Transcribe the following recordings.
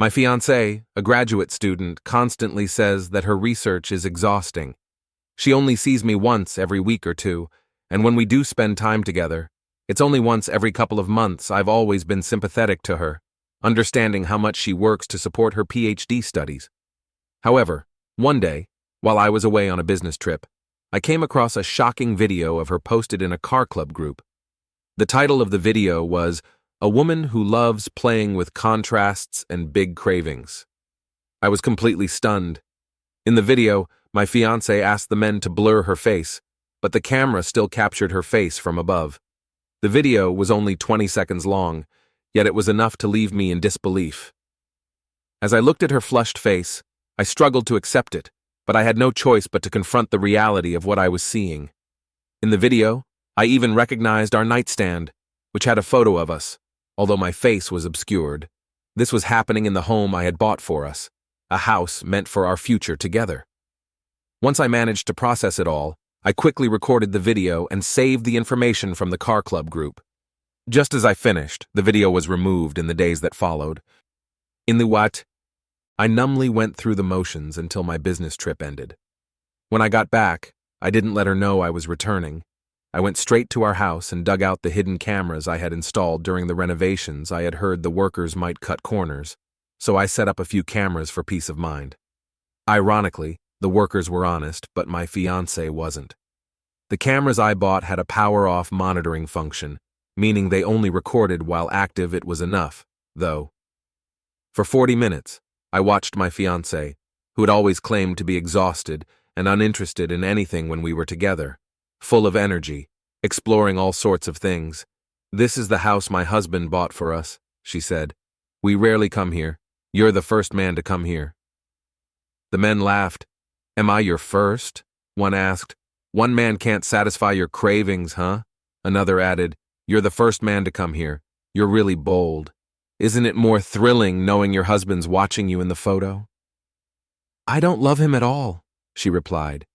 My fiancée, a graduate student, constantly says that her research is exhausting. She only sees me once every week or two, and when we do spend time together, it's only once every couple of months. I've always been sympathetic to her, understanding how much she works to support her PhD studies. However, one day, while I was away on a business trip, I came across a shocking video of her posted in a car club group. The title of the video was, "A Woman Who Loves Playing with Contrasts and Big Cravings." I was completely stunned. In the video, my fiancé asked the men to blur her face, but the camera still captured her face from above. The video was only 20 seconds long, yet it was enough to leave me in disbelief. As I looked at her flushed face, I struggled to accept it, but I had no choice but to confront the reality of what I was seeing. In the video, I even recognized our nightstand, which had a photo of us, although my face was obscured. This was happening in the home I had bought for us, a house meant for our future together. Once I managed to process it all, I quickly recorded the video and saved the information from the car club group. Just as I finished, the video was removed in the days that followed. In the what? I numbly went through the motions until my business trip ended. When I got back, I didn't let her know I was returning. I went straight to our house and dug out the hidden cameras I had installed during the renovations. I had heard the workers might cut corners, so I set up a few cameras for peace of mind. Ironically, the workers were honest, but my fiancé wasn't. The cameras I bought had a power-off monitoring function, meaning they only recorded while active. It was enough, though. For 40 minutes, I watched my fiancé, who had always claimed to be exhausted and uninterested in anything when we were together, full of energy, exploring all sorts of things. "This is the house my husband bought for us," she said. "We rarely come here. You're the first man to come here." The men laughed. "Am I your first?" one asked. "One man can't satisfy your cravings, huh?" Another added, "You're the first man to come here. You're really bold. Isn't it more thrilling knowing your husband's watching you in the photo?" "I don't love him at all," she replied.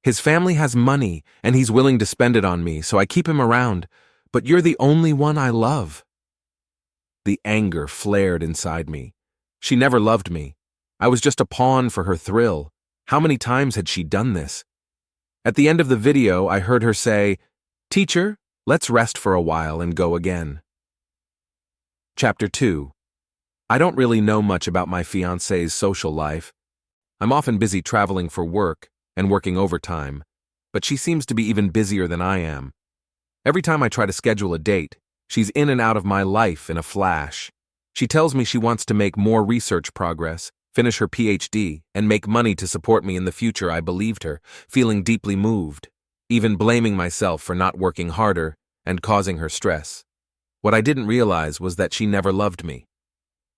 "His family has money, and he's willing to spend it on me, so I keep him around, but you're the only one I love." The anger flared inside me. She never loved me. I was just a pawn for her thrill. How many times had she done this? At the end of the video, I heard her say, "Teacher, let's rest for a while and go again." Chapter 2. I don't really know much about my fiancé's social life. I'm often busy traveling for work and working overtime, but she seems to be even busier than I am. Every time I try to schedule a date, she's in and out of my life in a flash. She tells me she wants to make more research progress, finish her PhD, and make money to support me in the future. I believed her, feeling deeply moved, even blaming myself for not working harder and causing her stress. What I didn't realize was that she never loved me.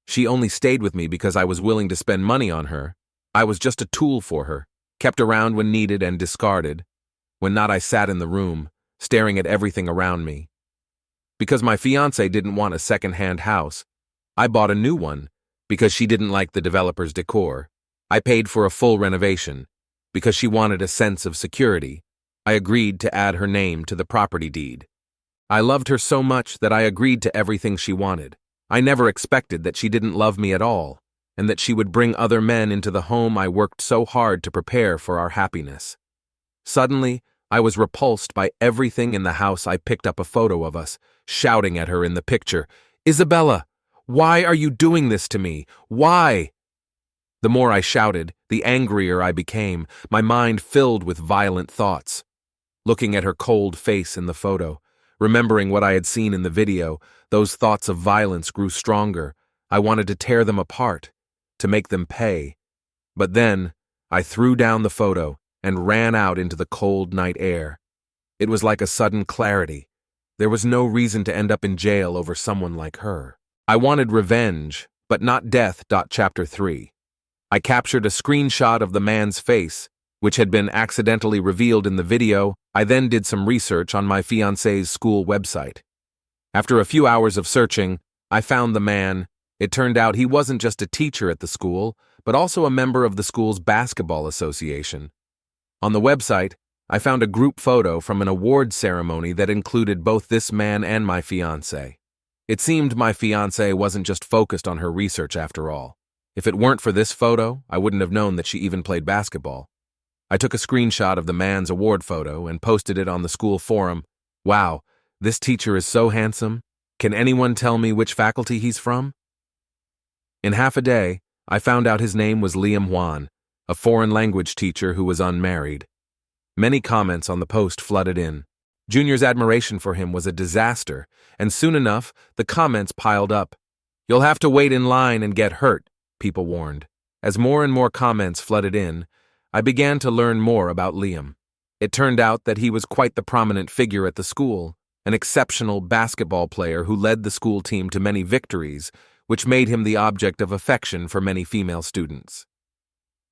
She only stayed with me because I was willing to spend money on her. I was just a tool for her, kept around when needed and discarded. When not, I sat in the room, staring at everything around me. Because my fiancé didn't want a second-hand house, I bought a new one. Because she didn't like the developer's decor, I paid for a full renovation. Because she wanted a sense of security, I agreed to add her name to the property deed. I loved her so much that I agreed to everything she wanted. I never expected that she didn't love me at all, and that she would bring other men into the home I worked so hard to prepare for our happiness. Suddenly, I was repulsed by everything in the house. I picked up a photo of us, shouting at her in the picture, "Isabella, why are you doing this to me? Why?" The more I shouted, the angrier I became, my mind filled with violent thoughts. Looking at her cold face in the photo, remembering what I had seen in the video, those thoughts of violence grew stronger. I wanted to tear them apart, to make them pay. But then, I threw down the photo and ran out into the cold night air. It was like a sudden clarity. There was no reason to end up in jail over someone like her. I wanted revenge, but not death. Chapter 3. I captured a screenshot of the man's face, which had been accidentally revealed in the video. I then did some research on my fiancé's school website. After a few hours of searching, I found the man. It turned out he wasn't just a teacher at the school, but also a member of the school's basketball association. On the website, I found a group photo from an award ceremony that included both this man and my fiancé. It seemed my fiancé wasn't just focused on her research after all. If it weren't for this photo, I wouldn't have known that she even played basketball. I took a screenshot of the man's award photo and posted it on the school forum. Wow, this teacher is so handsome. Can anyone tell me which faculty he's from? In half a day, I found out his name was Liam Juan, a foreign language teacher who was unmarried. Many comments on the post flooded in. Junior's admiration for him was a disaster, and soon enough, the comments piled up. "You'll have to wait in line and get hurt," people warned. As more and more comments flooded in, I began to learn more about Liam. It turned out that he was quite the prominent figure at the school, an exceptional basketball player who led the school team to many victories, which made him the object of affection for many female students.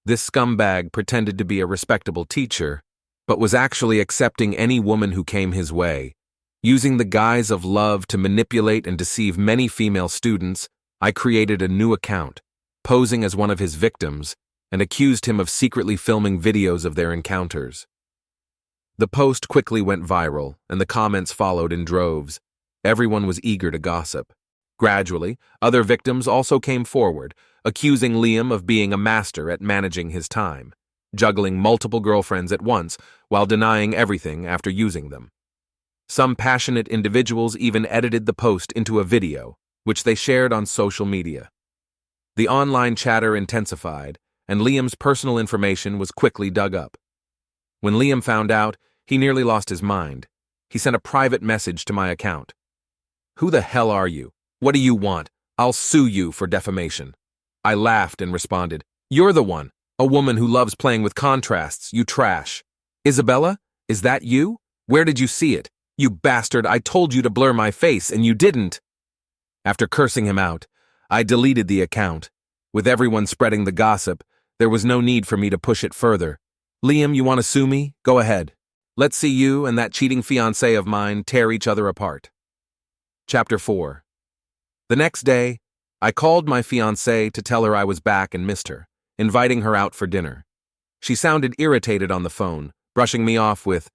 This scumbag pretended to be a respectable teacher, but was actually accepting any woman who came his way. Using the guise of love to manipulate and deceive many female students, I created a new account, posing as one of his victims, and accused him of secretly filming videos of their encounters. The post quickly went viral, and the comments followed in droves. Everyone was eager to gossip. Gradually, other victims also came forward, accusing Liam of being a master at managing his time, juggling multiple girlfriends at once while denying everything after using them. Some passionate individuals even edited the post into a video, which they shared on social media. The online chatter intensified, and Liam's personal information was quickly dug up. When Liam found out, he nearly lost his mind. He sent a private message to my account. "Who the hell are you? What do you want? I'll sue you for defamation." I laughed and responded, "You're the one, a woman who loves playing with contrasts, you trash. Isabella, is that you? Where did you see it? You bastard, I told you to blur my face and you didn't." After cursing him out, I deleted the account. With everyone spreading the gossip, there was no need for me to push it further. "Liam, you want to sue me? Go ahead. Let's see you and that cheating fiancé of mine tear each other apart." Chapter 4. The next day, I called my fiancée to tell her I was back and missed her, inviting her out for dinner. She sounded irritated on the phone, brushing me off with,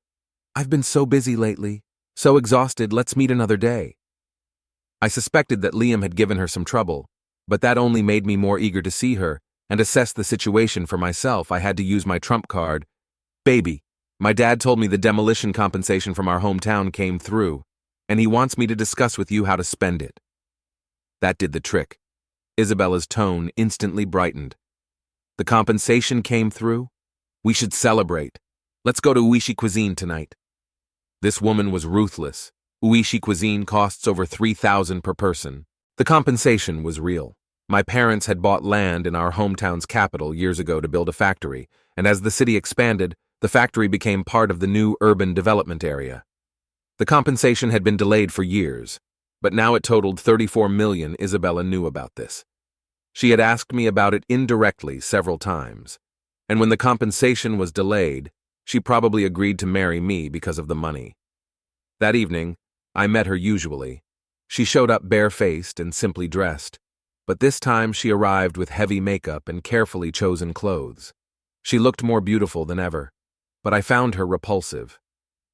"I've been so busy lately, so exhausted, let's meet another day." I suspected that Liam had given her some trouble, but that only made me more eager to see her and assess the situation for myself. I had to use my trump card. "Baby, my dad told me the demolition compensation from our hometown came through, and he wants me to discuss with you how to spend it." That did the trick. Isabella's tone instantly brightened. "The compensation came through? We should celebrate. Let's go to Uishi Cuisine tonight." This woman was ruthless. Uishi Cuisine costs over $3,000 per person. The compensation was real. My parents had bought land in our hometown's capital years ago to build a factory, and as the city expanded, the factory became part of the new urban development area. The compensation had been delayed for years, but now it totaled $34 million. Isabella knew about this. She had asked me about it indirectly several times, and when the compensation was delayed, she probably agreed to marry me because of the money. That evening, I met her usually. She showed up barefaced and simply dressed, but this time she arrived with heavy makeup and carefully chosen clothes. She looked more beautiful than ever, but I found her repulsive.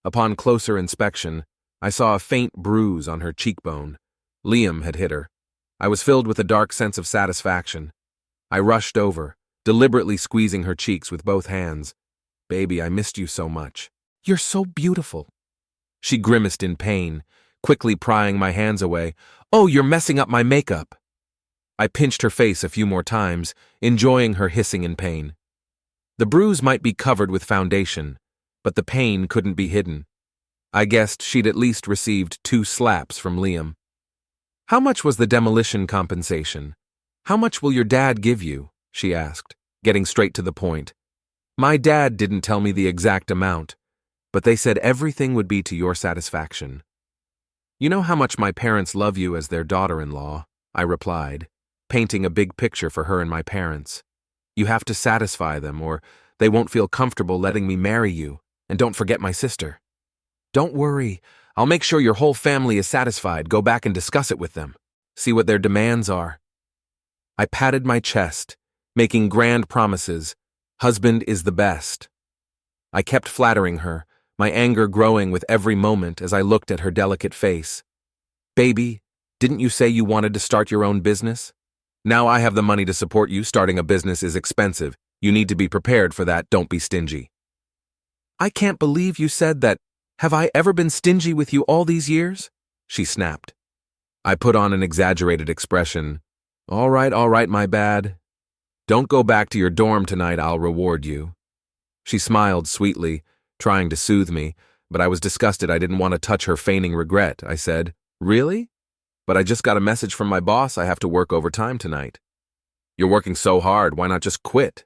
Upon closer inspection, I saw a faint bruise on her cheekbone. Liam had hit her. I was filled with a dark sense of satisfaction. I rushed over, deliberately squeezing her cheeks with both hands. "Baby, I missed you so much. You're so beautiful." She grimaced in pain, quickly prying my hands away. "Oh, you're messing up my makeup." I pinched her face a few more times, enjoying her hissing in pain. The bruise might be covered with foundation, but the pain couldn't be hidden. I guessed she'd at least received 2 slaps from Liam. "How much was the demolition compensation? How much will your dad give you?" she asked, getting straight to the point. "My dad didn't tell me the exact amount, but they said everything would be to your satisfaction." "You know how much my parents love you as their daughter-in-law," I replied, painting a big picture for her and my parents. "You have to satisfy them, or they won't feel comfortable letting me marry you, and don't forget my sister." "Don't worry, I'll make sure your whole family is satisfied. Go back and discuss it with them. See what their demands are." I patted my chest, making grand promises. Husband is the best. I kept flattering her, my anger growing with every moment as I looked at her delicate face. "Baby, didn't you say you wanted to start your own business?" Now I have the money to support you. Starting a business is expensive. You need to be prepared for that. Don't be stingy. I can't believe you said that. Have I ever been stingy with you all these years? She snapped. I put on an exaggerated expression. All right, my bad. Don't go back to your dorm tonight. I'll reward you. She smiled sweetly, trying to soothe me, but I was disgusted. I didn't want to touch her feigning regret. I said, Really? But I just got a message from my boss. I have to work overtime tonight. You're working so hard. Why not just quit?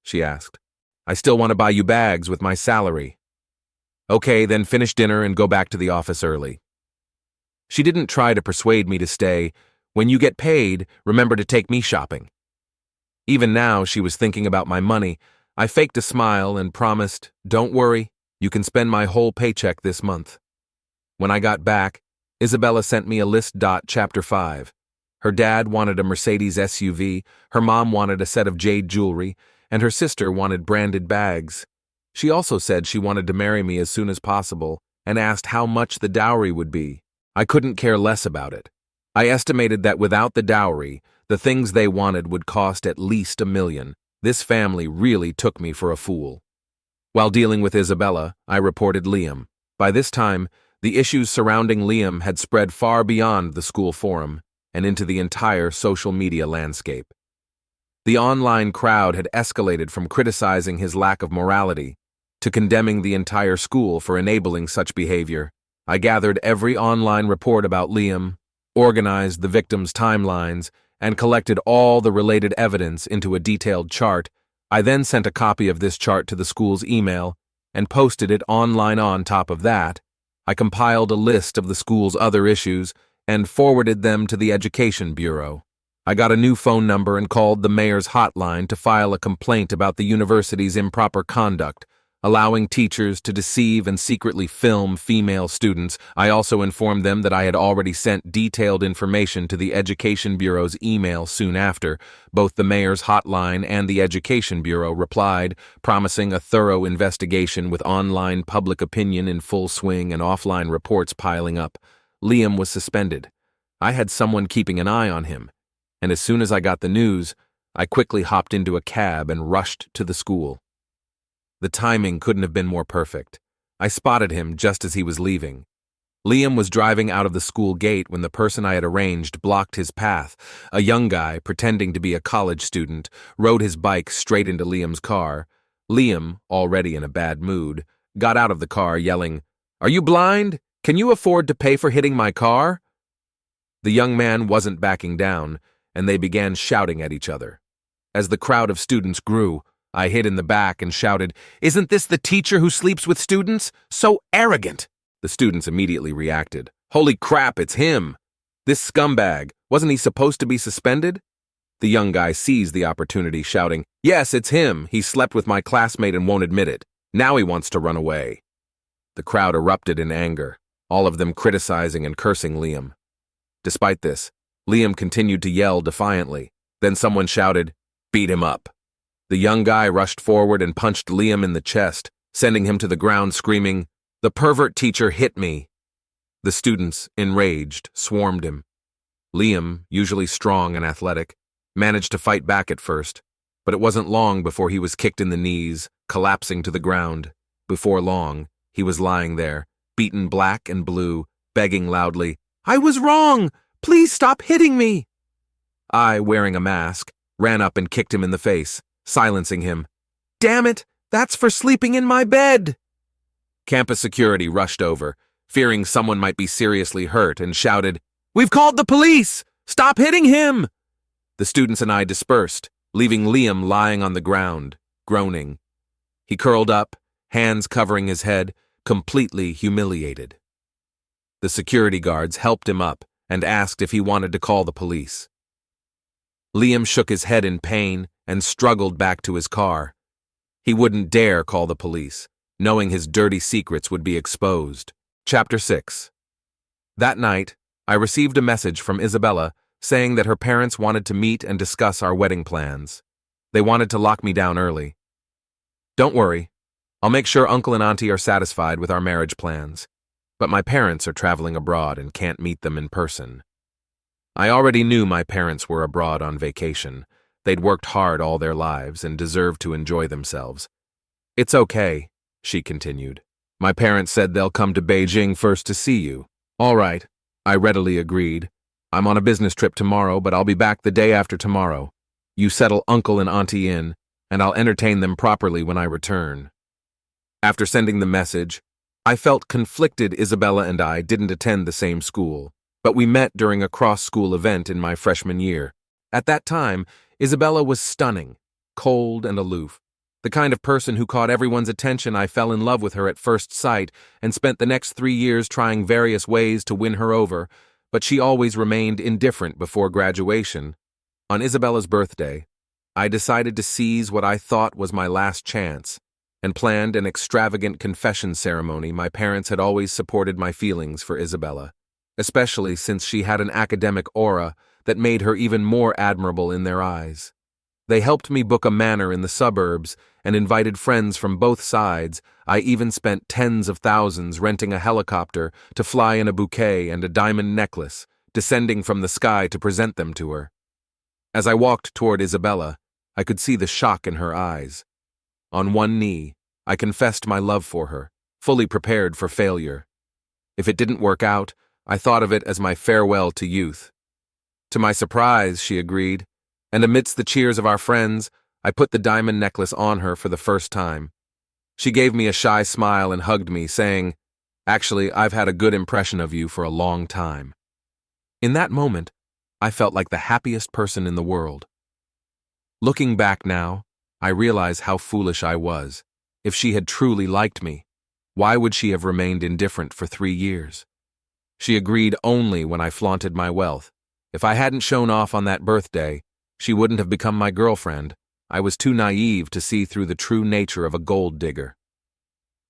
She asked. I still want to buy you bags with my salary. Okay, then finish dinner and go back to the office early. She didn't try to persuade me to stay. When you get paid, remember to take me shopping. Even now, she was thinking about my money. I faked a smile and promised, Don't worry, you can spend my whole paycheck this month. When I got back, Isabella sent me a list. Chapter 5. Her dad wanted a Mercedes SUV, her mom wanted a set of jade jewelry, and her sister wanted branded bags. She also said she wanted to marry me as soon as possible and asked how much the dowry would be. I couldn't care less about it. I estimated that without the dowry, the things they wanted would cost at least $1 million. This family really took me for a fool. While dealing with Isabella, I reported Liam. By this time, the issues surrounding Liam had spread far beyond the school forum and into the entire social media landscape. The online crowd had escalated from criticizing his lack of morality to condemning the entire school for enabling such behavior. I gathered every online report about Liam, organized the victims' timelines, and collected all the related evidence into a detailed chart. I then sent a copy of this chart to the school's email and posted it online. On top of that, I compiled a list of the school's other issues and forwarded them to the Education Bureau. I got a new phone number and called the mayor's hotline to file a complaint about the university's improper conduct, allowing teachers to deceive and secretly film female students. I also informed them that I had already sent detailed information to the Education Bureau's email soon after. Both the mayor's hotline and the Education Bureau replied, promising a thorough investigation with online public opinion in full swing and offline reports piling up. Liam was suspended. I had someone keeping an eye on him, and as soon as I got the news, I quickly hopped into a cab and rushed to the school. The timing couldn't have been more perfect. I spotted him just as he was leaving. Liam was driving out of the school gate when the person I had arranged blocked his path. A young guy, pretending to be a college student, rode his bike straight into Liam's car. Liam, already in a bad mood, got out of the car yelling, "Are you blind? Can you afford to pay for hitting my car?" The young man wasn't backing down, and they began shouting at each other. As the crowd of students grew, I hid in the back and shouted, "Isn't this the teacher who sleeps with students? So arrogant!" The students immediately reacted. "Holy crap, it's him! This scumbag, wasn't he supposed to be suspended?" The young guy seized the opportunity, shouting, "Yes, it's him. He slept with my classmate and won't admit it. Now he wants to run away." The crowd erupted in anger, all of them criticizing and cursing Liam. Despite this, Liam continued to yell defiantly. Then someone shouted, "Beat him up." The young guy rushed forward and punched Liam in the chest, sending him to the ground screaming, "The pervert teacher hit me." The students, enraged, swarmed him. Liam, usually strong and athletic, managed to fight back at first, but it wasn't long before he was kicked in the knees, collapsing to the ground. Before long, he was lying there, beaten black and blue, begging loudly, "I was wrong! Please stop hitting me!" I, wearing a mask, ran up and kicked him in the face, silencing him. "Damn it! That's for sleeping in my bed!" Campus security rushed over, fearing someone might be seriously hurt, and shouted, "We've called the police! Stop hitting him!" The students and I dispersed, leaving Liam lying on the ground, groaning. He curled up, hands covering his head, completely humiliated. The security guards helped him up and asked if he wanted to call the police. Liam shook his head in pain and struggled back to his car. He wouldn't dare call the police, knowing his dirty secrets would be exposed. Chapter 6. That night, I received a message from Isabella saying that her parents wanted to meet and discuss our wedding plans. They wanted to lock me down early. "Don't worry, I'll make sure Uncle and Auntie are satisfied with our marriage plans, but my parents are traveling abroad and can't meet them in person." I already knew my parents were abroad on vacation. They'd worked hard all their lives and deserved to enjoy themselves. It's okay, she continued. My parents said they'll come to Beijing first to see you. All right, I readily agreed. I'm on a business trip tomorrow, but I'll be back the day after tomorrow. You settle Uncle and Auntie in, and I'll entertain them properly when I return. After sending the message, I felt conflicted. Isabella and I didn't attend the same school, but we met during a cross-school event in my freshman year. At that time, Isabella was stunning, cold and aloof. The kind of person who caught everyone's attention. I fell in love with her at first sight and spent the next 3 years trying various ways to win her over, but she always remained indifferent before graduation. On Isabella's birthday, I decided to seize what I thought was my last chance and planned an extravagant confession ceremony. My parents had always supported my feelings for Isabella, especially since she had an academic aura that made her even more admirable in their eyes. They helped me book a manor in the suburbs and invited friends from both sides. I even spent tens of thousands renting a helicopter to fly in a bouquet and a diamond necklace, descending from the sky to present them to her. As I walked toward Isabella, I could see the shock in her eyes. On one knee, I confessed my love for her, fully prepared for failure. If it didn't work out, I thought of it as my farewell to youth. To my surprise, she agreed, and amidst the cheers of our friends, I put the diamond necklace on her for the first time. She gave me a shy smile and hugged me, saying, "Actually, I've had a good impression of you for a long time." In that moment, I felt like the happiest person in the world. Looking back now, I realize how foolish I was. If she had truly liked me, why would she have remained indifferent for 3 years? She agreed only when I flaunted my wealth. If I hadn't shown off on that birthday, she wouldn't have become my girlfriend. I was too naive to see through the true nature of a gold digger.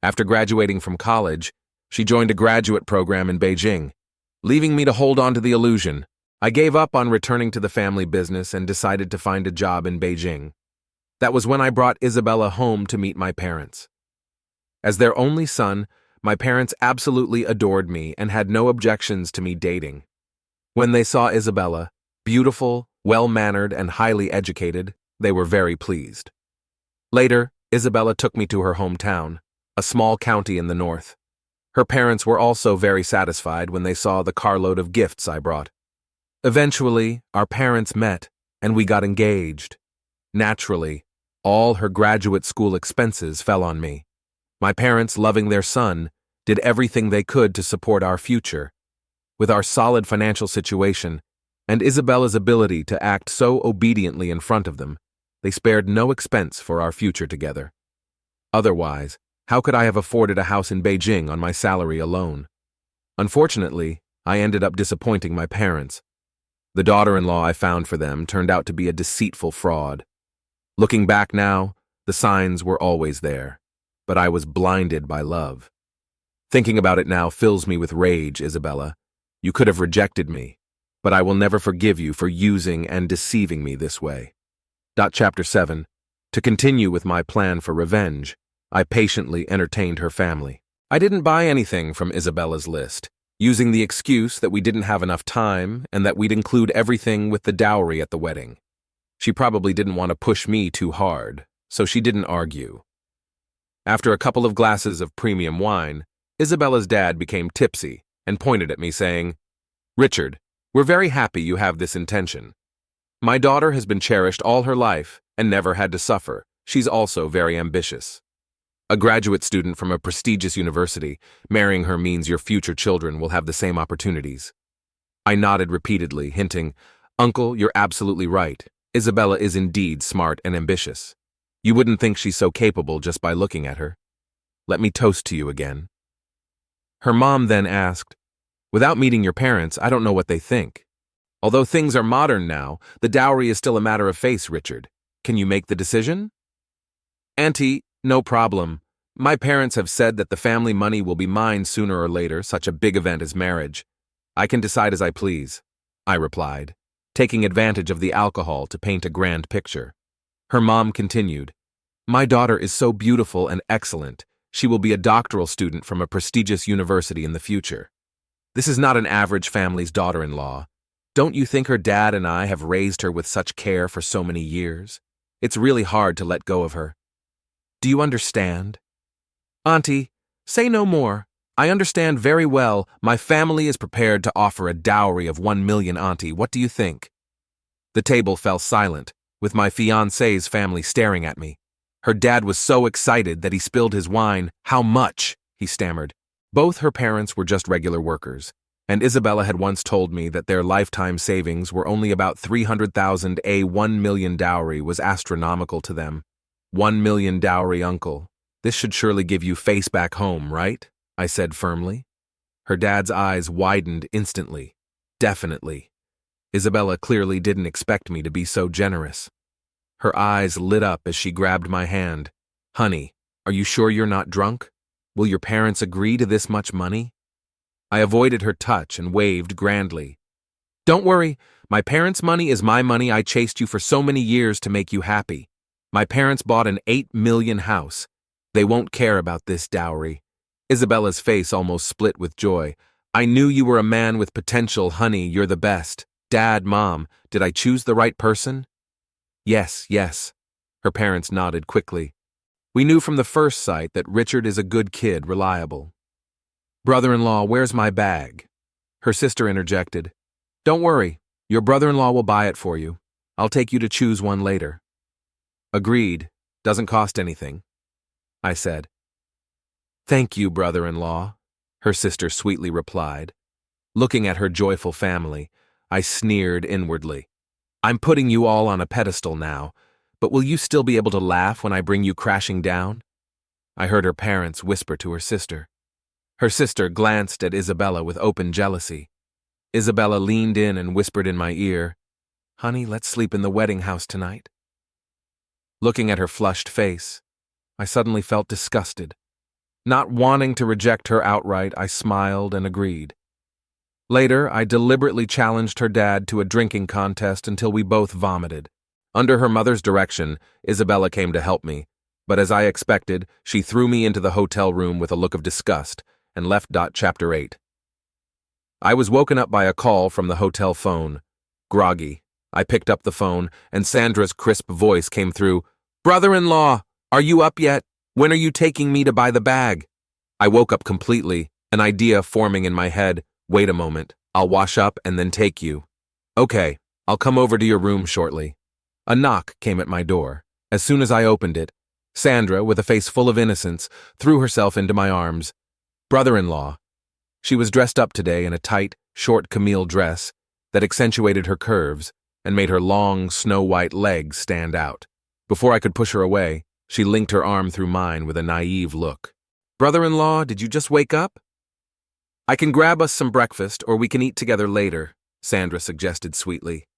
After graduating from college, she joined a graduate program in Beijing, leaving me to hold on to the illusion. I gave up on returning to the family business and decided to find a job in Beijing. That was when I brought Isabella home to meet my parents. As their only son, my parents absolutely adored me and had no objections to me dating. When they saw Isabella, beautiful, well-mannered, and highly educated, they were very pleased. Later, Isabella took me to her hometown, a small county in the north. Her parents were also very satisfied when they saw the carload of gifts I brought. Eventually, our parents met, and we got engaged. Naturally, all her graduate school expenses fell on me. My parents, loving their son, did everything they could to support our future. With our solid financial situation, and Isabella's ability to act so obediently in front of them, they spared no expense for our future together. Otherwise, how could I have afforded a house in Beijing on my salary alone? Unfortunately, I ended up disappointing my parents. The daughter-in-law I found for them turned out to be a deceitful fraud. Looking back now, the signs were always there, but I was blinded by love. Thinking about it now fills me with rage, Isabella. You could have rejected me, but I will never forgive you for using and deceiving me this way. Chapter 7. To continue with my plan for revenge, I patiently entertained her family. I didn't buy anything from Isabella's list, using the excuse that we didn't have enough time and that we'd include everything with the dowry at the wedding. She probably didn't want to push me too hard, so she didn't argue. After a couple of glasses of premium wine, Isabella's dad became tipsy and pointed at me, saying, "Richard, we're very happy you have this intention. My daughter has been cherished all her life and never had to suffer. She's also very ambitious. A graduate student from a prestigious university, marrying her means your future children will have the same opportunities." I nodded repeatedly, hinting, "Uncle, you're absolutely right. Isabella is indeed smart and ambitious. You wouldn't think she's so capable just by looking at her. Let me toast to you again." Her mom then asked, "Without meeting your parents, I don't know what they think. Although things are modern now, the dowry is still a matter of face, Richard. Can you make the decision?" "Auntie, no problem. My parents have said that the family money will be mine sooner or later, such a big event as marriage. I can decide as I please," I replied, taking advantage of the alcohol to paint a grand picture. Her mom continued, "My daughter is so beautiful and excellent. She will be a doctoral student from a prestigious university in the future. This is not an average family's daughter-in-law. Don't you think her dad and I have raised her with such care for so many years? It's really hard to let go of her. Do you understand? Auntie, say no more. I understand very well. My family is prepared to offer a dowry of 1 million, Auntie. What do you think? The table fell silent, with my fiancée's family staring at me. Her dad was so excited that he spilled his wine. How much? He stammered. Both her parents were just regular workers, and Isabella had once told me that their lifetime savings were only about 300,000. A 1 million dowry was astronomical to them. 1 million dowry, uncle. This should surely give you face back home, right? I said firmly. Her dad's eyes widened instantly. Definitely. Isabella clearly didn't expect me to be so generous. Her eyes lit up as she grabbed my hand. Honey, are you sure you're not drunk? Will your parents agree to this much money? I avoided her touch and waved grandly. Don't worry, my parents' money is my money. I chased you for so many years to make you happy. My parents bought an 8 million house. They won't care about this dowry. Isabella's face almost split with joy. I knew you were a man with potential, honey. You're the best. Dad, Mom, did I choose the right person? Yes, yes. Her parents nodded quickly. We knew from the first sight that Richard is a good kid, reliable. Brother-in-law, where's my bag? Her sister interjected. Don't worry, your brother-in-law will buy it for you. I'll take you to choose one later. Agreed. Doesn't cost anything, I said. Thank you, brother-in-law, her sister sweetly replied. Looking at her joyful family, I sneered inwardly. I'm putting you all on a pedestal now, but will you still be able to laugh when I bring you crashing down? I heard her parents whisper to her sister. Her sister glanced at Isabella with open jealousy. Isabella leaned in and whispered in my ear, Honey, let's sleep in the wedding house tonight. Looking at her flushed face, I suddenly felt disgusted. Not wanting to reject her outright, I smiled and agreed. Later, I deliberately challenged her dad to a drinking contest until we both vomited. Under her mother's direction, Isabella came to help me, but as I expected, she threw me into the hotel room with a look of disgust and left. Chapter 8. I was woken up by a call from the hotel phone. Groggy, I picked up the phone, and Sandra's crisp voice came through. Brother-in-law, are you up yet? When are you taking me to buy the bag? I woke up completely, an idea forming in my head. Wait a moment, I'll wash up and then take you. Okay, I'll come over to your room shortly. A knock came at my door. As soon as I opened it, Sandra, with a face full of innocence, threw herself into my arms. Brother-in-law. She was dressed up today in a tight, short Camille dress that accentuated her curves and made her long, snow-white legs stand out. Before I could push her away, she linked her arm through mine with a naive look. Brother-in-law, did you just wake up? I can grab us some breakfast, or we can eat together later, Sandra suggested sweetly.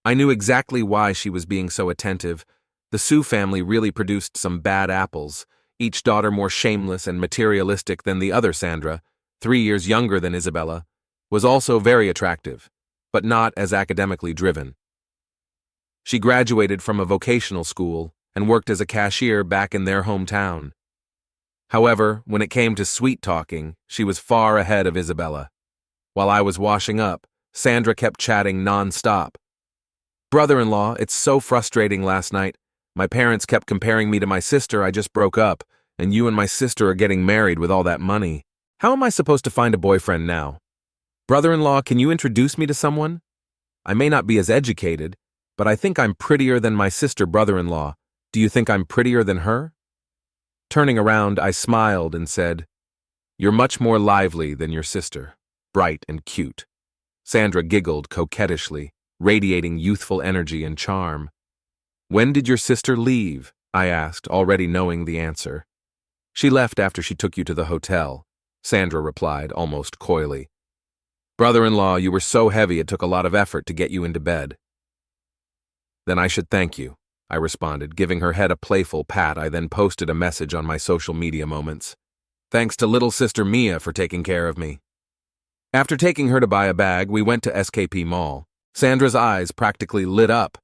I knew exactly why she was being so attentive. The Sue family really produced some bad apples, each daughter more shameless and materialistic than the other. Sandra, 3 years younger than Isabella, was also very attractive, but not as academically driven. She graduated from a vocational school and worked as a cashier back in their hometown. However, when it came to sweet-talking, she was far ahead of Isabella. While I was washing up, Sandra kept chatting non-stop. Brother-in-law, it's so frustrating last night. My parents kept comparing me to my sister. I just broke up, and you and my sister are getting married with all that money. How am I supposed to find a boyfriend now? Brother-in-law, can you introduce me to someone? I may not be as educated, but I think I'm prettier than my sister. Brother-in-law, do you think I'm prettier than her? Turning around, I smiled and said, You're much more lively than your sister, bright and cute. Sandra giggled coquettishly, radiating youthful energy and charm. When did your sister leave? I asked, already knowing the answer. She left after she took you to the hotel, Sandra replied, almost coyly. Brother-in-law, you were so heavy it took a lot of effort to get you into bed. Then I should thank you, I responded, giving her head a playful pat. I then posted a message on my social media moments. Thanks to little sister Mia for taking care of me. After taking her to buy a bag, we went to SKP Mall. Sandra's eyes practically lit up,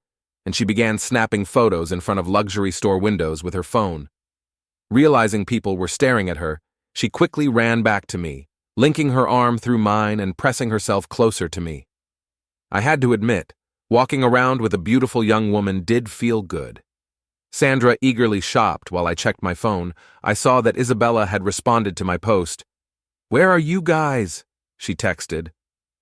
and she began snapping photos in front of luxury store windows with her phone. Realizing people were staring at her, she quickly ran back to me, linking her arm through mine and pressing herself closer to me. I had to admit, walking around with a beautiful young woman did feel good. Sandra eagerly shopped while I checked my phone. I saw that Isabella had responded to my post. "Where are you guys?" she texted,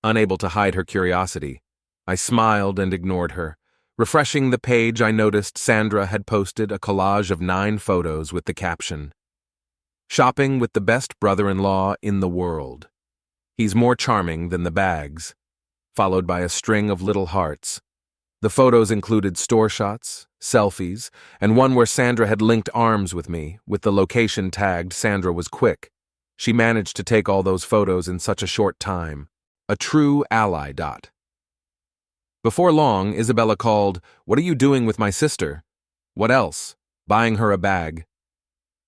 unable to hide her curiosity. I smiled and ignored her. Refreshing the page, I noticed Sandra had posted a collage of 9 photos with the caption, "Shopping with the best brother-in-law in the world. He's more charming than the bags," followed by a string of little hearts. The photos included store shots, selfies, and one where Sandra had linked arms with me, with the location tagged. Sandra was quick. She managed to take all those photos in such a short time. A true ally. Before long, Isabella called, "What are you doing with my sister?" "What else? Buying her a bag."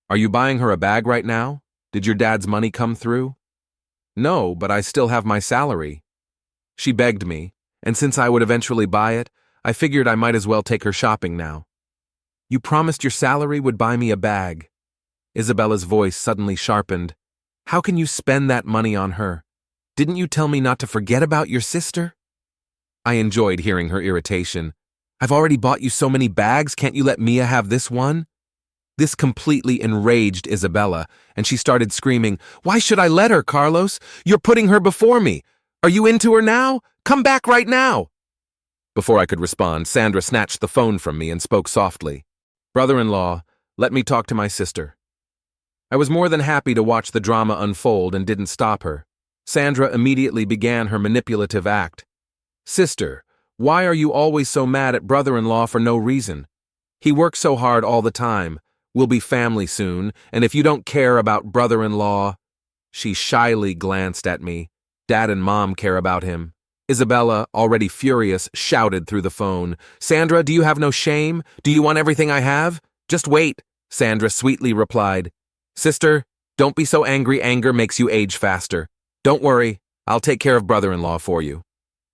"Are you buying her a bag right now? Did your dad's money come through?" "No, but I still have my salary." She begged me, and since I would eventually buy it, I figured I might as well take her shopping now. "You promised your salary would buy me a bag." Isabella's voice suddenly sharpened. "How can you spend that money on her? Didn't you tell me not to forget about your sister?" I enjoyed hearing her irritation. "I've already bought you so many bags, can't you let Mia have this one?" This completely enraged Isabella, and she started screaming, "Why should I let her, Carlos? You're putting her before me. Are you into her now? Come back right now." Before I could respond, Sandra snatched the phone from me and spoke softly. "Brother-in-law, let me talk to my sister." I was more than happy to watch the drama unfold and didn't stop her. Sandra immediately began her manipulative act. "Sister, why are you always so mad at brother-in-law for no reason? He works so hard all the time. We'll be family soon, and if you don't care about brother-in-law—" She shyly glanced at me. "Dad and Mom care about him." Isabella, already furious, shouted through the phone, "Sandra, do you have no shame? Do you want everything I have?" "Just wait," Sandra sweetly replied. "Sister, don't be so angry. Anger makes you age faster. Don't worry, I'll take care of brother-in-law for you."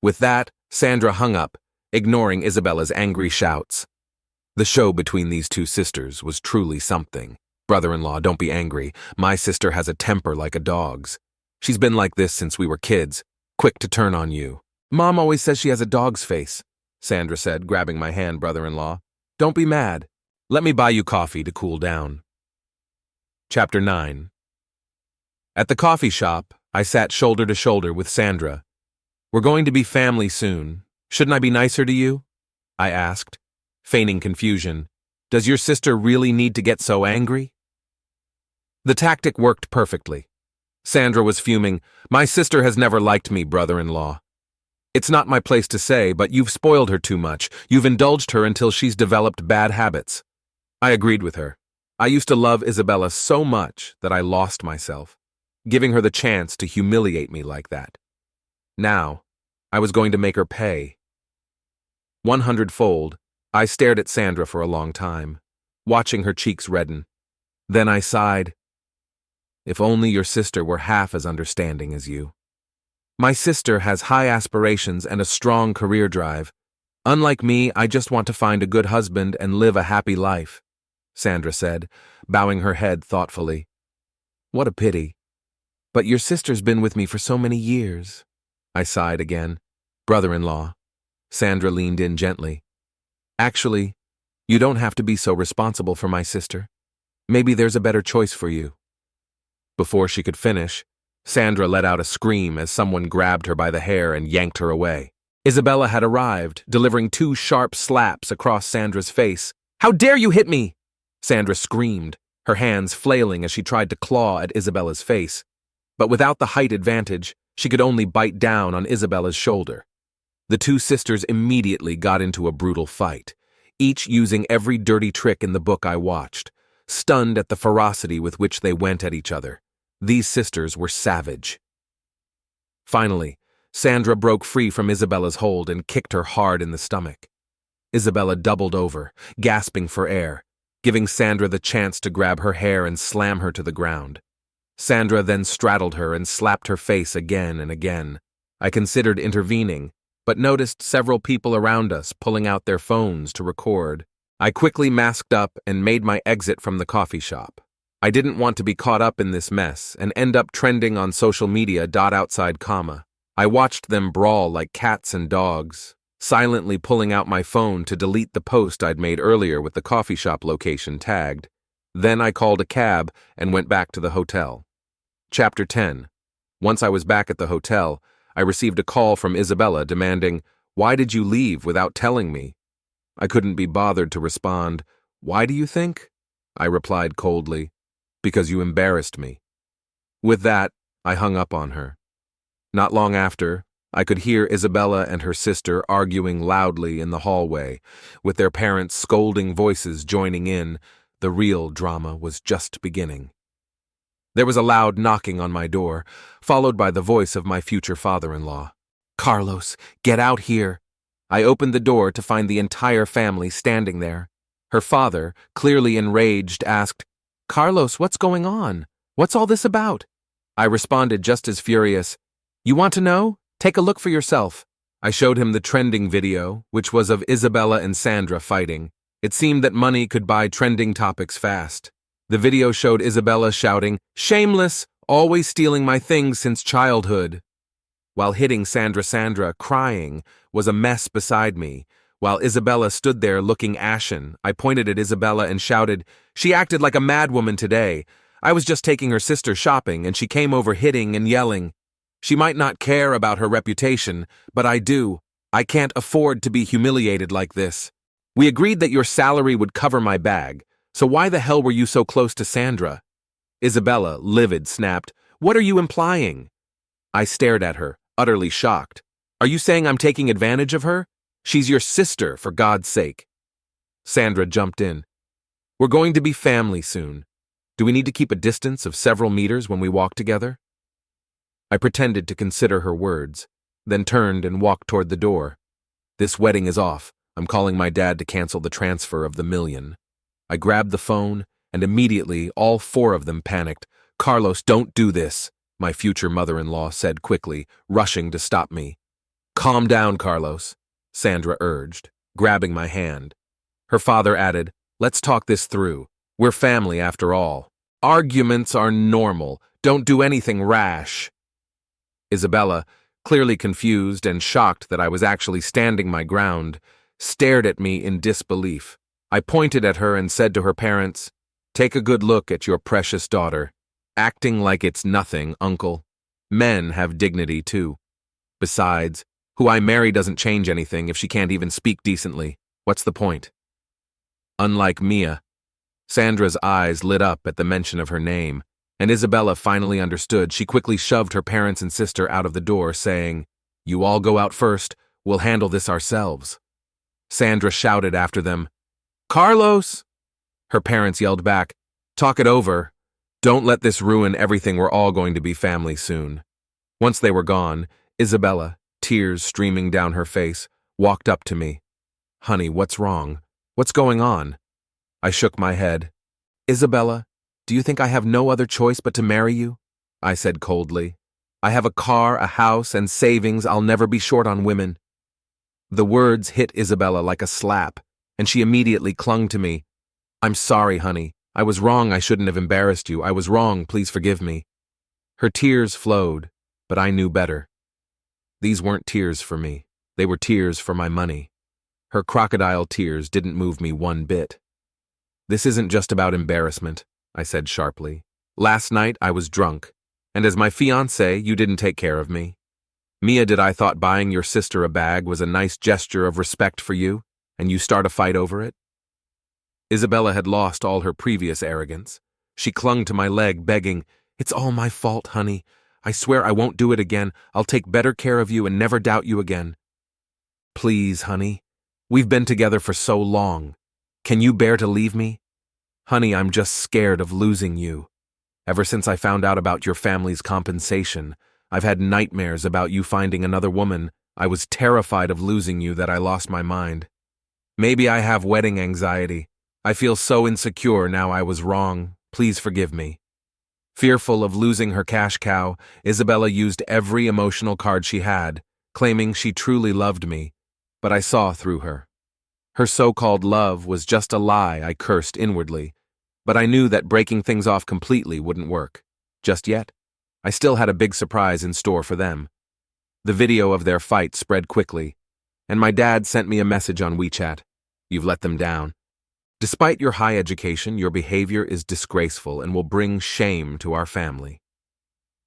With that, Sandra hung up, ignoring Isabella's angry shouts. The show between these two sisters was truly something. "Brother-in-law, don't be angry. My sister has a temper like a dog's. She's been like this since we were kids, quick to turn on you." "Mom always says she has a dog's face," Sandra said, grabbing my hand. "Brother-in-law, don't be mad. Let me buy you coffee to cool down." Chapter 9. At the coffee shop, I sat shoulder to shoulder with Sandra. "We're going to be family soon. Shouldn't I be nicer to you?" I asked, feigning confusion. "Does your sister really need to get so angry?" The tactic worked perfectly. Sandra was fuming. "My sister has never liked me, brother-in-law. It's not my place to say, but you've spoiled her too much. You've indulged her until she's developed bad habits." I agreed with her. I used to love Isabella so much that I lost myself, giving her the chance to humiliate me like that. Now, I was going to make her pay. 100-fold, I stared at Sandra for a long time, watching her cheeks redden. Then I sighed. If only your sister were half as understanding as you. My sister has high aspirations and a strong career drive. Unlike me, I just want to find a good husband and live a happy life, Sandra said, bowing her head thoughtfully. What a pity. But your sister's been with me for so many years. I sighed again. Brother-in-law. Sandra leaned in gently. Actually, you don't have to be so responsible for my sister. Maybe there's a better choice for you. Before she could finish, Sandra let out a scream as someone grabbed her by the hair and yanked her away. Isabella had arrived, delivering 2 sharp slaps across Sandra's face. How dare you hit me? Sandra screamed, her hands flailing as she tried to claw at Isabella's face. But without the height advantage, she could only bite down on Isabella's shoulder. The 2 sisters immediately got into a brutal fight, each using every dirty trick in the book I watched, stunned at the ferocity with which they went at each other. These sisters were savage. Finally, Sandra broke free from Isabella's hold and kicked her hard in the stomach. Isabella doubled over, gasping for air, giving Sandra the chance to grab her hair and slam her to the ground. Sandra then straddled her and slapped her face again and again. I considered intervening, but noticed several people around us pulling out their phones to record. I quickly masked up and made my exit from the coffee shop. I didn't want to be caught up in this mess and end up trending on social media. Outside comma. I watched them brawl like cats and dogs, silently pulling out my phone to delete the post I'd made earlier with the coffee shop location tagged. Then I called a cab and went back to the hotel. Chapter 10. Once I was back at the hotel, I received a call from Isabella demanding, "Why did you leave without telling me?" I couldn't be bothered to respond. "Why do you think?" I replied coldly. "Because you embarrassed me." With that, I hung up on her. Not long after, I could hear Isabella and her sister arguing loudly in the hallway, with their parents' scolding voices joining in. The real drama was just beginning. There was a loud knocking on my door, followed by the voice of my future father-in-law. "Carlos, get out here." I opened the door to find the entire family standing there. Her father, clearly enraged, asked, "Carlos, what's going on? What's all this about?" I responded just as furious, "You want to know? Take a look for yourself." I showed him the trending video, which was of Isabella and Sandra fighting. It seemed that money could buy trending topics fast. The video showed Isabella shouting, "Shameless, always stealing my things since childhood," while hitting Sandra, crying, was a mess beside me. While Isabella stood there looking ashen, I pointed at Isabella and shouted, "She acted like a madwoman today. I was just taking her sister shopping and she came over hitting and yelling. She might not care about her reputation, but I do. I can't afford to be humiliated like this. We agreed that your salary would cover my bag, so why the hell were you so close to Sandra?" Isabella, livid, snapped, "What are you implying?" I stared at her, utterly shocked. "Are you saying I'm taking advantage of her? She's your sister, for God's sake." Sandra jumped in. "We're going to be family soon. Do we need to keep a distance of several meters when we walk together?" I pretended to consider her words, then turned and walked toward the door. "This wedding is off. I'm calling my dad to cancel the transfer of the $1 million. I grabbed the phone, and immediately all four of them panicked. "Carlos, don't do this," my future mother-in-law said quickly, rushing to stop me. "Calm down, Carlos," Sandra urged, grabbing my hand. Her father added, "Let's talk this through. We're family after all. Arguments are normal. Don't do anything rash." Isabella, clearly confused and shocked that I was actually standing my ground, stared at me in disbelief. I pointed at her and said to her parents, "Take a good look at your precious daughter. Acting like it's nothing, uncle. Men have dignity too. Besides, who I marry doesn't change anything if she can't even speak decently. What's the point?" Unlike Mia, Sandra's eyes lit up at the mention of her name, and Isabella finally understood. She quickly shoved her parents and sister out of the door, saying, "You all go out first. We'll handle this ourselves." Sandra shouted after them, "Carlos!" Her parents yelled back, "Talk it over. Don't let this ruin everything. We're all going to be family soon." Once they were gone, Isabella, tears streaming down her face, walked up to me. "Honey, what's wrong? What's going on?" I shook my head. "Isabella, do you think I have no other choice but to marry you?" I said coldly. "I have a car, a house, and savings. I'll never be short on women." The words hit Isabella like a slap, and she immediately clung to me. "I'm sorry, honey. I was wrong. I shouldn't have embarrassed you. I was wrong. Please forgive me." Her tears flowed, but I knew better. These weren't tears for me. They were tears for my money. Her crocodile tears didn't move me one bit. "This isn't just about embarrassment," I said sharply. "Last night I was drunk, and as my fiancé, you didn't take care of me. Mia, did I thought buying your sister a bag was a nice gesture of respect for you, and you start a fight over it?" Isabella had lost all her previous arrogance. She clung to my leg, begging, "It's all my fault, honey. I swear I won't do it again. I'll take better care of you and never doubt you again." "Please, honey. We've been together for so long. Can you bear to leave me? Honey, I'm just scared of losing you. Ever since I found out about your family's compensation, I've had nightmares about you finding another woman. I was terrified of losing you that I lost my mind. Maybe I have wedding anxiety. I feel so insecure now. I was wrong. Please forgive me." Fearful of losing her cash cow, Isabella used every emotional card she had, claiming she truly loved me, but I saw through her. Her so-called love was just a lie. I cursed inwardly, but I knew that breaking things off completely wouldn't work. Just yet, I still had a big surprise in store for them. The video of their fight spread quickly, and my dad sent me a message on WeChat. You've let them down. Despite your high education, your behavior is disgraceful and will bring shame to our family.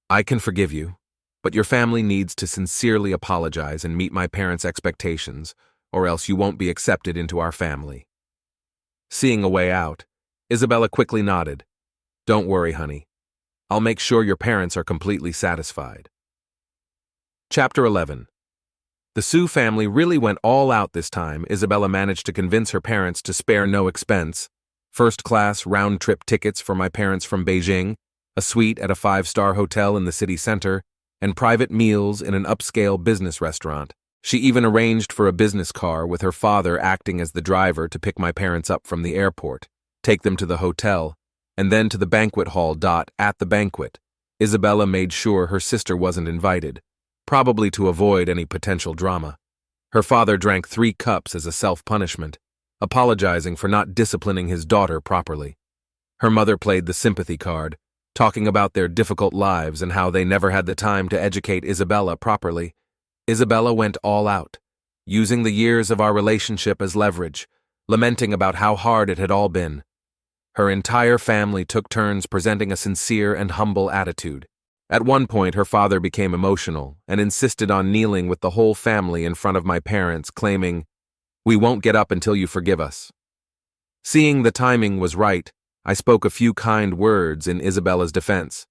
I can forgive you, but your family needs to sincerely apologize and meet my parents' expectations, or else you won't be accepted into our family. Seeing a way out, Isabella quickly nodded. Don't worry, honey. I'll make sure your parents are completely satisfied. Chapter 11. The Sue family really went all out this time. Isabella managed to convince her parents to spare no expense. First-class round-trip tickets for my parents from Beijing, a suite at a 5-star hotel in the city center, and private meals in an upscale business restaurant. She even arranged for a business car with her father acting as the driver to pick my parents up from the airport, take them to the hotel, and then to the banquet hall. At the banquet, Isabella made sure her sister wasn't invited, probably to avoid any potential drama. Her father drank 3 cups as a self-punishment, apologizing for not disciplining his daughter properly. Her mother played the sympathy card, talking about their difficult lives and how they never had the time to educate Isabella properly. Isabella went all out, using the years of our relationship as leverage, lamenting about how hard it had all been. Her entire family took turns presenting a sincere and humble attitude. At one point, her father became emotional and insisted on kneeling with the whole family in front of my parents, claiming, "We won't get up until you forgive us." Seeing the timing was right, I spoke a few kind words in Isabella's defense.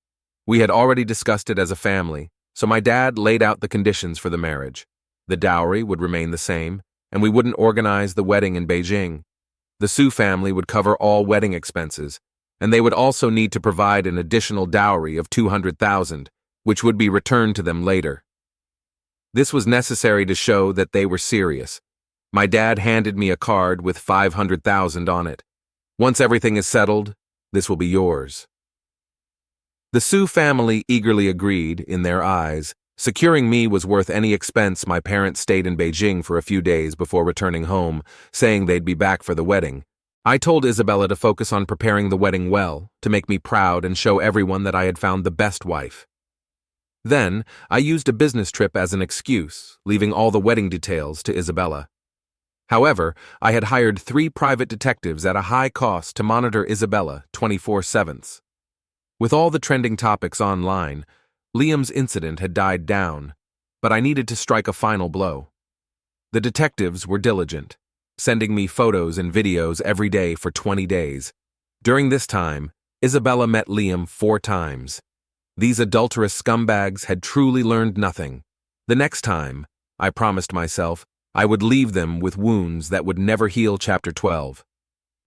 We had already discussed it as a family, so my dad laid out the conditions for the marriage. The dowry would remain the same, and we wouldn't organize the wedding in Beijing. The Sue family would cover all wedding expenses, and they would also need to provide an additional dowry of 200,000, which would be returned to them later. This was necessary to show that they were serious. My dad handed me a card with 500,000 on it. Once everything is settled, this will be yours. The Sue family eagerly agreed. In their eyes, securing me was worth any expense. My parents stayed in Beijing for a few days before returning home, saying they'd be back for the wedding. I told Isabella to focus on preparing the wedding well, to make me proud and show everyone that I had found the best wife. Then, I used a business trip as an excuse, leaving all the wedding details to Isabella. However, I had hired 3 private detectives at a high cost to monitor Isabella 24/7. With all the trending topics online, Liam's incident had died down, but I needed to strike a final blow. The detectives were diligent, sending me photos and videos every day for 20 days. During this time, Isabella met Liam 4 times. These adulterous scumbags had truly learned nothing. The next time, I promised myself, I would leave them with wounds that would never heal. Chapter 12.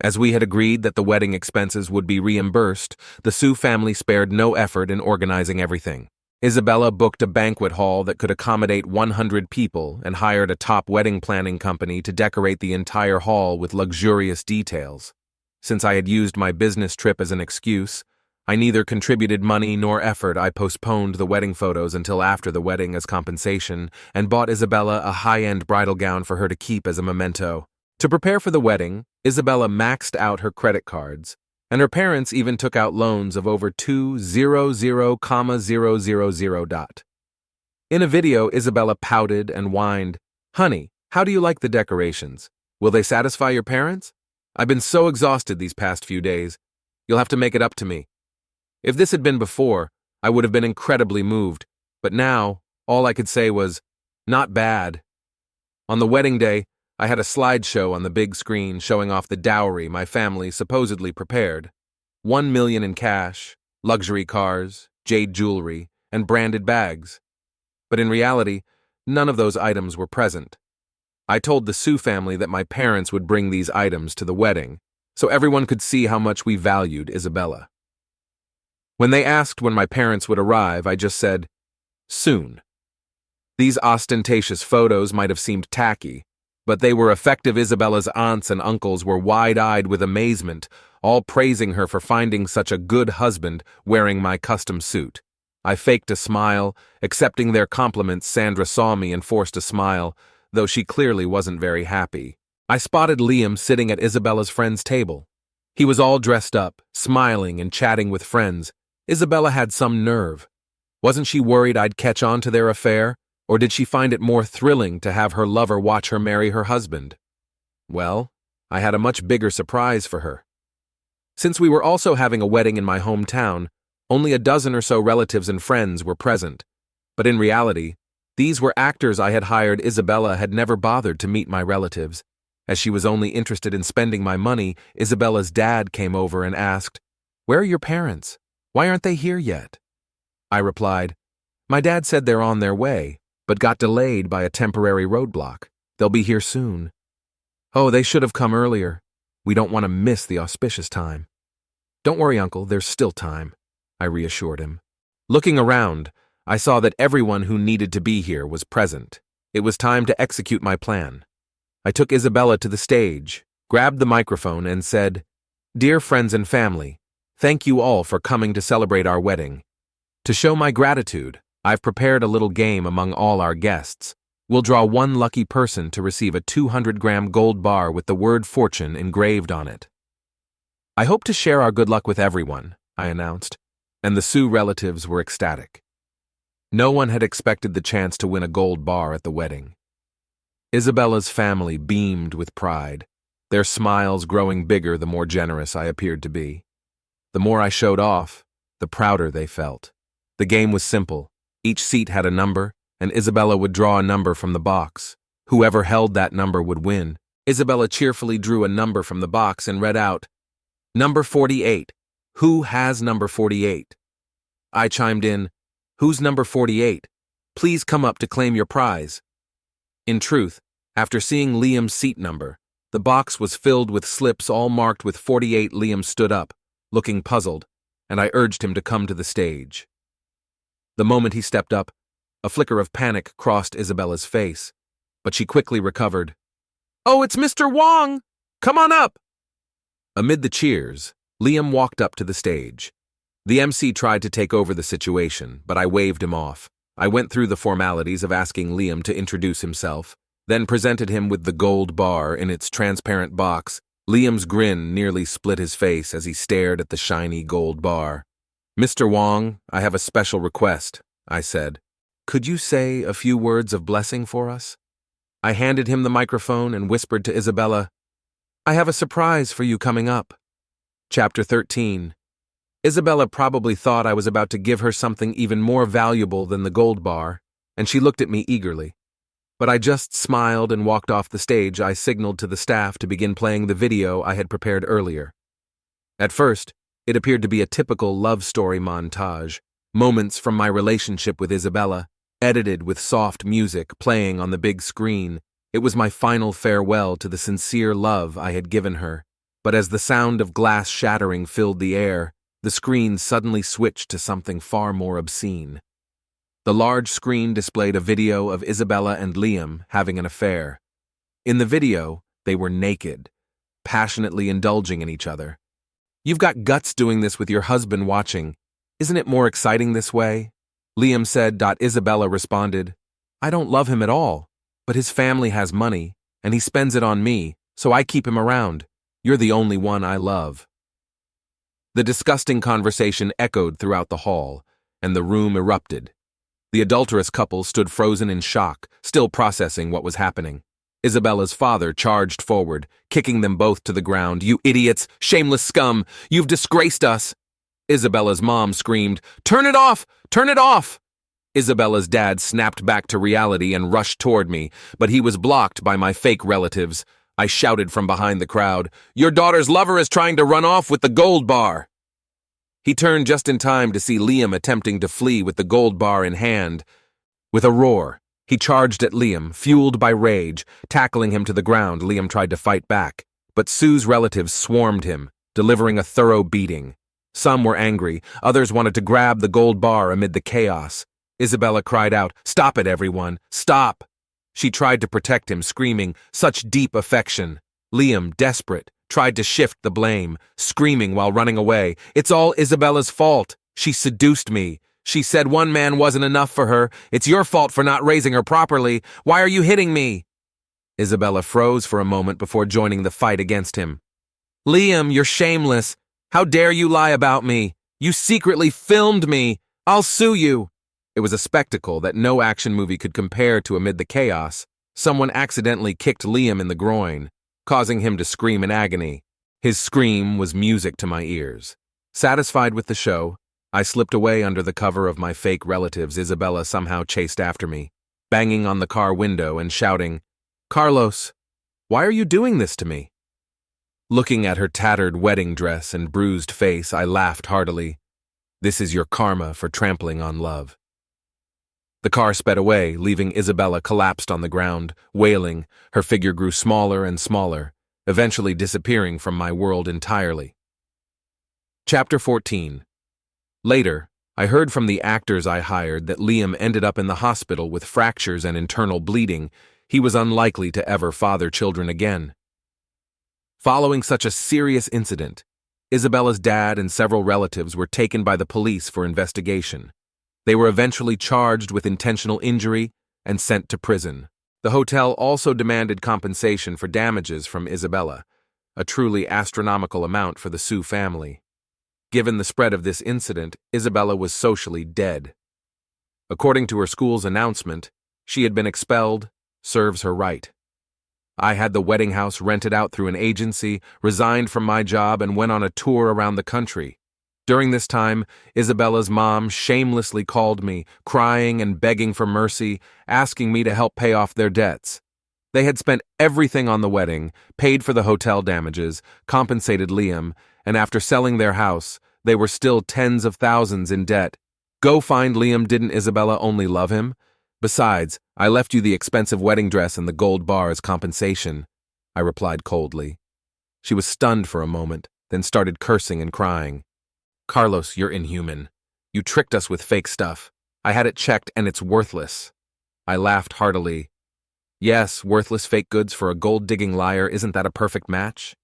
As we had agreed that the wedding expenses would be reimbursed, the Sue family spared no effort in organizing everything. Isabella booked a banquet hall that could accommodate 100 people and hired a top wedding planning company to decorate the entire hall with luxurious details. Since I had used my business trip as an excuse, I neither contributed money nor effort. I postponed the wedding photos until after the wedding as compensation and bought Isabella a high-end bridal gown for her to keep as a memento. To prepare for the wedding, Isabella maxed out her credit cards, and her parents even took out loans of over 200,000. In a video, Isabella pouted and whined, "Honey, how do you like the decorations? Will they satisfy your parents? I've been so exhausted these past few days. You'll have to make it up to me." If this had been before, I would have been incredibly moved, but now, all I could say was, "Not bad." On the wedding day, I had a slideshow on the big screen showing off the dowry my family supposedly prepared. 1 million in cash, luxury cars, jade jewelry, and branded bags. But in reality, none of those items were present. I told the Sue family that my parents would bring these items to the wedding, so everyone could see how much we valued Isabella. When they asked when my parents would arrive, I just said, "Soon." These ostentatious photos might have seemed tacky, but they were effective. Isabella's aunts and uncles were wide-eyed with amazement, all praising her for finding such a good husband wearing my custom suit. I faked a smile, accepting their compliments. Sandra saw me and forced a smile, though she clearly wasn't very happy. I spotted Liam sitting at Isabella's friend's table. He was all dressed up, smiling and chatting with friends. Isabella had some nerve. Wasn't she worried I'd catch on to their affair? Or did she find it more thrilling to have her lover watch her marry her husband? Well, I had a much bigger surprise for her. Since we were also having a wedding in my hometown, only a dozen or so relatives and friends were present. But in reality, these were actors I had hired. Isabella had never bothered to meet my relatives. As she was only interested in spending my money, Isabella's dad came over and asked, "Where are your parents? Why aren't they here yet?" I replied, "My dad said they're on their way, but got delayed by a temporary roadblock. They'll be here soon." "Oh, they should have come earlier. We don't want to miss the auspicious time." "Don't worry, Uncle, there's still time," I reassured him. Looking around, I saw that everyone who needed to be here was present. It was time to execute my plan. I took Isabella to the stage, grabbed the microphone, and said, "Dear friends and family, thank you all for coming to celebrate our wedding. To show my gratitude, I've prepared a little game among all our guests. We'll draw one lucky person to receive a 200-gram gold bar with the word fortune engraved on it." "I hope to share our good luck with everyone," I announced, and the Sioux relatives were ecstatic. No one had expected the chance to win a gold bar at the wedding. Isabella's family beamed with pride, their smiles growing bigger the more generous I appeared to be. The more I showed off, the prouder they felt. The game was simple. Each seat had a number, and Isabella would draw a number from the box. Whoever held that number would win. Isabella cheerfully drew a number from the box and read out, "Number 48. Who has number 48? I chimed in, "Who's number 48? Please come up to claim your prize." In truth, after seeing Liam's seat number, the box was filled with slips all marked with 48. Liam stood up, looking puzzled, and I urged him to come to the stage. The moment he stepped up, a flicker of panic crossed Isabella's face, but she quickly recovered. "Oh, it's Mr. Wong! Come on up!" Amid the cheers, Liam walked up to the stage. The MC tried to take over the situation, but I waved him off. I went through the formalities of asking Liam to introduce himself, then presented him with the gold bar in its transparent box. Liam's grin nearly split his face as he stared at the shiny gold bar. "Mr. Wong, I have a special request," I said. "Could you say a few words of blessing for us?" I handed him the microphone and whispered to Isabella, "I have a surprise for you coming up." Chapter 13. Isabella probably thought I was about to give her something even more valuable than the gold bar, and she looked at me eagerly. But I just smiled and walked off the stage. I signaled to the staff to begin playing the video I had prepared earlier. At first, it appeared to be a typical love story montage, moments from my relationship with Isabella, edited with soft music playing on the big screen. It was my final farewell to the sincere love I had given her. But as the sound of glass shattering filled the air, the screen suddenly switched to something far more obscene. The large screen displayed a video of Isabella and Liam having an affair. In the video, they were naked, passionately indulging in each other. "You've got guts doing this with your husband watching. Isn't it more exciting this way?" Liam said. Isabella responded, "I don't love him at all, but his family has money, and he spends it on me, so I keep him around. You're the only one I love." The disgusting conversation echoed throughout the hall, and the room erupted. The adulterous couple stood frozen in shock, still processing what was happening. Isabella's father charged forward, kicking them both to the ground. "You idiots! Shameless scum! You've disgraced us!" Isabella's mom screamed, "Turn it off! Turn it off!" Isabella's dad snapped back to reality and rushed toward me, but he was blocked by my fake relatives. I shouted from behind the crowd, "Your daughter's lover is trying to run off with the gold bar." He turned just in time to see Liam attempting to flee with the gold bar in hand. With a roar, he charged at Liam, fueled by rage. Tackling him to the ground, Liam tried to fight back, but Sue's relatives swarmed him, delivering a thorough beating. Some were angry, others wanted to grab the gold bar amid the chaos. Isabella cried out, "Stop it, everyone! Stop!" She tried to protect him, screaming, "Such deep affection." Liam, desperate, tried to shift the blame, screaming while running away, "It's all Isabella's fault. She seduced me. She said one man wasn't enough for her. It's your fault for not raising her properly. Why are you hitting me?" Isabella froze for a moment before joining the fight against him. "Liam, you're shameless. How dare you lie about me? You secretly filmed me. I'll sue you." It was a spectacle that no action movie could compare to. Amid the chaos, someone accidentally kicked Liam in the groin, causing him to scream in agony. His scream was music to my ears. Satisfied with the show, I slipped away under the cover of my fake relatives. Isabella somehow chased after me, banging on the car window and shouting, "Carlos, why are you doing this to me?" Looking at her tattered wedding dress and bruised face, I laughed heartily. This is your karma for trampling on love. The car sped away, leaving Isabella collapsed on the ground, wailing. Her figure grew smaller and smaller, eventually disappearing from my world entirely. Chapter 14. Later, I heard from the actors I hired that Liam ended up in the hospital with fractures and internal bleeding. He was unlikely to ever father children again. Following such a serious incident, Isabella's dad and several relatives were taken by the police for investigation. They were eventually charged with intentional injury and sent to prison. The hotel also demanded compensation for damages from Isabella, a truly astronomical amount for the Sue family. Given the spread of this incident, Isabella was socially dead. According to her school's announcement, she had been expelled, serves her right. I had the wedding house rented out through an agency, resigned from my job, and went on a tour around the country. During this time, Isabella's mom shamelessly called me, crying and begging for mercy, asking me to help pay off their debts. They had spent everything on the wedding, paid for the hotel damages, compensated Liam, and after selling their house, they were still tens of thousands in debt. Go find Liam. Didn't Isabella only love him? Besides, I left you the expensive wedding dress and the gold bar as compensation, I replied coldly. She was stunned for a moment, then started cursing and crying. Carlos, you're inhuman. You tricked us with fake stuff. I had it checked and it's worthless. I laughed heartily. Yes, worthless fake goods for a gold-digging liar. Isn't that a perfect match?